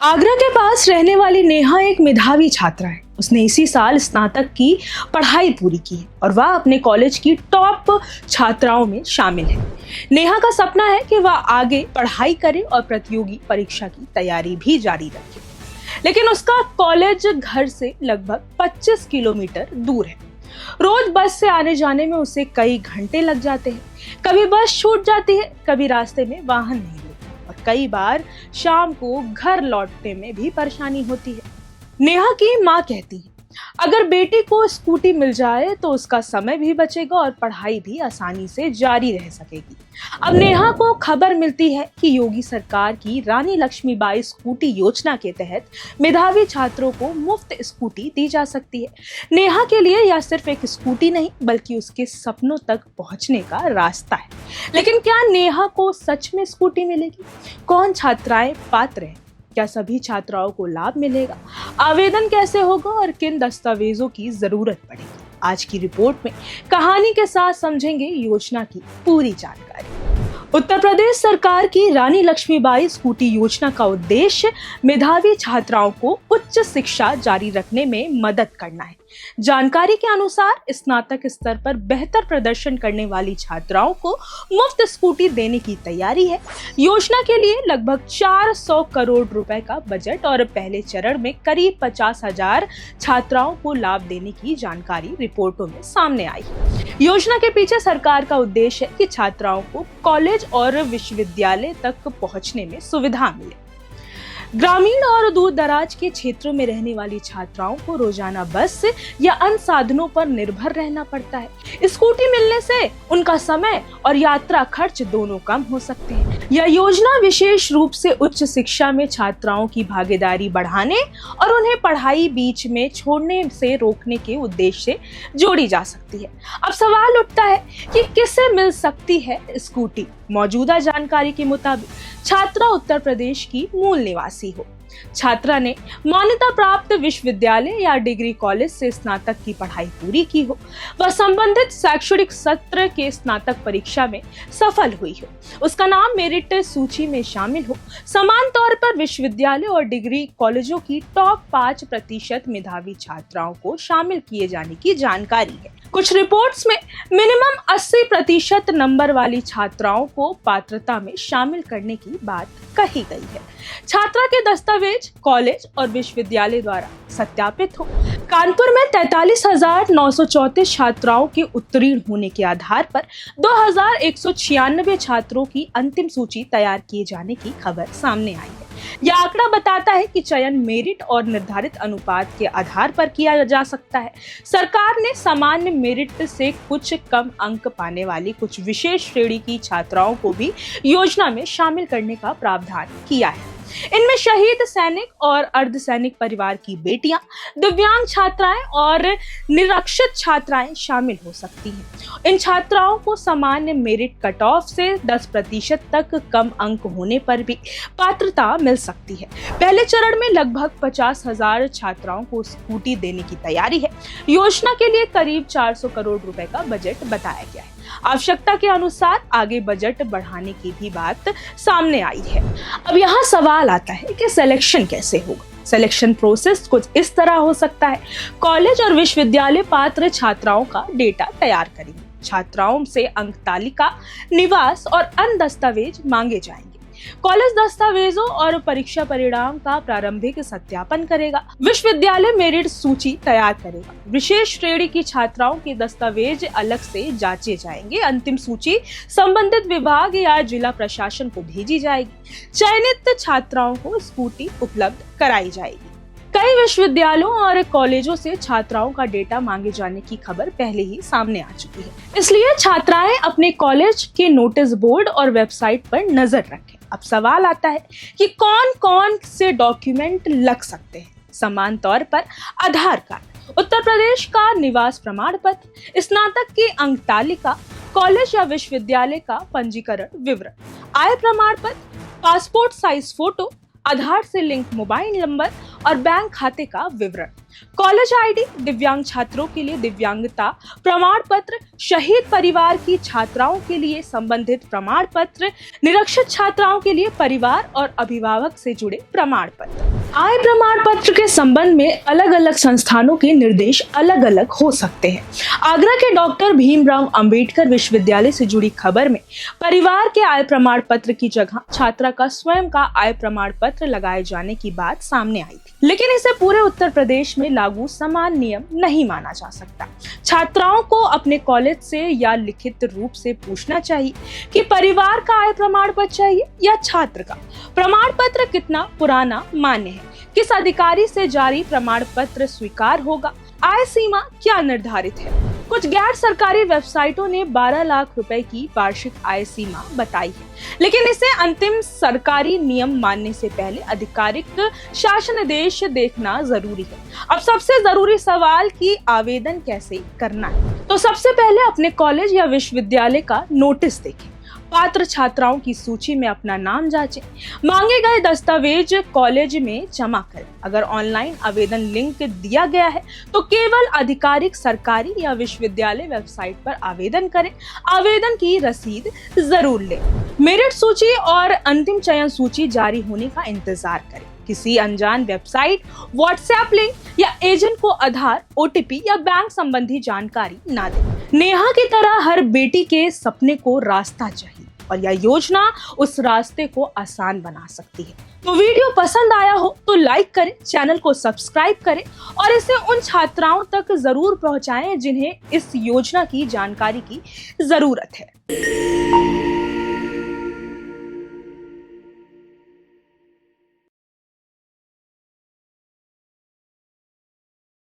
आगरा के पास रहने वाली नेहा एक मेधावी छात्रा है। उसने इसी साल स्नातक की पढ़ाई पूरी की है और वह अपने कॉलेज की टॉप छात्राओं में शामिल है। नेहा का सपना है कि वह आगे पढ़ाई करे और प्रतियोगी परीक्षा की तैयारी भी जारी रखे, लेकिन उसका कॉलेज घर से लगभग 25 किलोमीटर दूर है। रोज बस से आने जाने में उसे कई घंटे लग जाते हैं। कभी बस छूट जाती है, कभी रास्ते में वाहन नहीं मिलते और कई बार शाम को घर लौटने में भी परेशानी होती है। नेहा की माँ कहती है, अगर बेटी को स्कूटी मिल जाए तो उसका समय भी बचेगा और पढ़ाई भी आसानी से जारी रह सकेगी। अब नेहा को खबर मिलती है कि योगी सरकार की रानी लक्ष्मीबाई स्कूटी योजना के तहत मेधावी छात्रों को मुफ्त स्कूटी दी जा सकती है। नेहा के लिए यह सिर्फ एक स्कूटी नहीं बल्कि उसके सपनों तक पहुंचने का रास्ता है। लेकिन क्या नेहा को सच में स्कूटी मिलेगी? कौन छात्राएं पात्र हैं? क्या सभी छात्राओं को लाभ मिलेगा? आवेदन कैसे होगा और किन दस्तावेजों की जरूरत पड़ेगी? आज की रिपोर्ट में कहानी के साथ समझेंगे योजना की पूरी जानकारी। उत्तर प्रदेश सरकार की रानी लक्ष्मीबाई स्कूटी योजना का उद्देश्य मेधावी छात्राओं को उच्च शिक्षा जारी रखने में मदद करना है। जानकारी के अनुसार स्नातक स्तर पर बेहतर प्रदर्शन करने वाली छात्राओं को मुफ्त स्कूटी देने की तैयारी है। योजना के लिए लगभग 400 करोड़ रुपए का बजट और पहले चरण में करीब 50,000 छात्राओं को लाभ देने की जानकारी रिपोर्टों में सामने आई। योजना के पीछे सरकार का उद्देश्य है कि छात्राओं को कॉलेज और विश्वविद्यालय तक पहुंचने में सुविधा मिले। ग्रामीण और दूर दराज के क्षेत्रों में रहने वाली छात्राओं को रोजाना बस या अन्य साधनों पर निर्भर रहना पड़ता है। स्कूटी मिलने से उनका समय और यात्रा खर्च दोनों कम हो सकते हैं। यह योजना विशेष रूप से उच्च शिक्षा में छात्राओं की भागीदारी बढ़ाने और उन्हें पढ़ाई बीच में छोड़ने से रोकने के उद्देश्य से जोड़ी जा सकती है। अब सवाल उठता है कि किसे मिल सकती है स्कूटी? मौजूदा जानकारी के मुताबिक छात्रा उत्तर प्रदेश की मूल निवासी हो, छात्रा ने मान्यता प्राप्त विश्वविद्यालय या डिग्री कॉलेज से स्नातक की पढ़ाई पूरी की हो, वह संबंधित शैक्षणिक सत्र के स्नातक परीक्षा में सफल हुई हो, उसका नाम मेरिट सूची में शामिल हो, समान तौर पर विश्वविद्यालय और डिग्री कॉलेजों की टॉप 5% मेधावी छात्राओं को शामिल किए जाने की जानकारी है। कुछ रिपोर्ट्स में मिनिमम 80% नंबर वाली छात्राओं को पात्रता में शामिल करने की बात कही गई है। छात्रा के दस्तावेज कॉलेज और विश्वविद्यालय द्वारा सत्यापित हो। कानपुर में 43,934 छात्राओं के उत्तीर्ण होने के आधार पर 2,196 छात्रों की अंतिम सूची तैयार किए जाने की खबर सामने आई है। यह आंकड़ा बताता है कि चयन मेरिट और निर्धारित अनुपात के आधार पर किया जा सकता है। सरकार ने सामान्य मेरिट से कुछ कम अंक पाने वाली कुछ विशेष श्रेणी की छात्राओं को भी योजना में शामिल करने का प्रावधान किया है। इनमें शहीद सैनिक और अर्धसैनिक परिवार की बेटियां, दिव्यांग छात्राएं और निरक्षित छात्राएं शामिल हो सकती हैं। इन छात्राओं को सामान्य मेरिट कट ऑफ से 10% तक कम अंक होने पर भी पात्रता मिल सकती है। पहले चरण में लगभग 50,000 छात्राओं को स्कूटी देने की तैयारी है। योजना के लिए करीब 400 करोड़ रुपए का बजट बताया गया है। आवश्यकता के अनुसार आगे बजट बढ़ाने की भी बात सामने आई है। अब यहाँ सवाल आता है कि सिलेक्शन कैसे होगा? सिलेक्शन प्रोसेस कुछ इस तरह हो सकता है। कॉलेज और विश्वविद्यालय पात्र छात्राओं का डेटा तैयार करेंगे। छात्राओं से अंक तालिका, निवास और अन्य दस्तावेज मांगे जाएंगे। कॉलेज दस्तावेजों और परीक्षा परिणाम का प्रारंभिक सत्यापन करेगा। विश्वविद्यालय मेरिट सूची तैयार करेगा। विशेष श्रेणी की छात्राओं के दस्तावेज अलग से जांचे जाएंगे। अंतिम सूची संबंधित विभाग या जिला प्रशासन को भेजी जाएगी। चयनित छात्राओं को स्कूटी उपलब्ध कराई जाएगी। कई विश्वविद्यालयों और कॉलेजों से छात्राओं का डेटा मांगे जाने की खबर पहले ही सामने आ चुकी है, इसलिए छात्राएं अपने कॉलेज के नोटिस बोर्ड और वेबसाइट पर नजर रखें। अब सवाल आता है कि कौन कौन से डॉक्यूमेंट लग सकते हैं? समान तौर पर आधार कार्ड, उत्तर प्रदेश का निवास प्रमाण पत्र, स्नातक की अंक तालिका, कॉलेज या विश्वविद्यालय का पंजीकरण विवरण, आय प्रमाण पत्र, पासपोर्ट साइज फोटो, आधार से लिंक मोबाइल नंबर और बैंक खाते का विवरण, कॉलेज आईडी, दिव्यांग छात्रों के लिए दिव्यांगता प्रमाण पत्र, शहीद परिवार की छात्राओं के लिए संबंधित प्रमाण पत्र, निरक्षित छात्राओं के लिए परिवार और अभिभावक से जुड़े प्रमाण पत्र। आय प्रमाण पत्र के संबंध में अलग अलग संस्थानों के निर्देश अलग अलग हो सकते हैं। आगरा के डॉक्टर भीमराव अंबेडकर विश्वविद्यालय से जुड़ी खबर में परिवार के आय प्रमाण पत्र की जगह छात्रा का स्वयं का आय प्रमाण पत्र लगाए जाने की बात सामने आई थी, लेकिन इसे पूरे उत्तर प्रदेश में लागू समान नियम नहीं माना जा सकता। छात्राओं को अपने कॉलेज से या लिखित रूप से पूछना चाहिए कि परिवार का आय प्रमाण पत्र चाहिए या छात्र का। प्रमाण पत्र कितना पुराना मान्य है, किस अधिकारी से जारी प्रमाण पत्र स्वीकार होगा, आय सीमा क्या निर्धारित है। कुछ गैर सरकारी वेबसाइटों ने 12 लाख रुपए की वार्षिक आय सीमा बताई है, लेकिन इसे अंतिम सरकारी नियम मानने से पहले आधिकारिक शासनादेश देखना जरूरी है। अब सबसे जरूरी सवाल कि आवेदन कैसे करना है। तो सबसे पहले अपने कॉलेज या विश्वविद्यालय का नोटिस देखें, पात्र छात्राओं की सूची में अपना नाम जांचें, मांगे गए दस्तावेज कॉलेज में जमा करें। अगर ऑनलाइन आवेदन लिंक दिया गया है तो केवल आधिकारिक सरकारी या विश्वविद्यालय वेबसाइट पर आवेदन करें। आवेदन की रसीद जरूर लें। मेरिट सूची और अंतिम चयन सूची जारी होने का इंतजार करें। किसी अनजान वेबसाइट, व्हाट्सएप लिंक या एजेंट को आधार, ओटीपी या बैंक संबंधी जानकारी ना दें। नेहा की तरह हर बेटी के सपने को रास्ता चाहिए और यह योजना उस रास्ते को आसान बना सकती है। तो वीडियो पसंद आया हो तो लाइक करें, चैनल को सब्सक्राइब करें और इसे उन छात्राओं तक जरूर पहुंचाएं जिन्हें इस योजना की जानकारी की जरूरत है।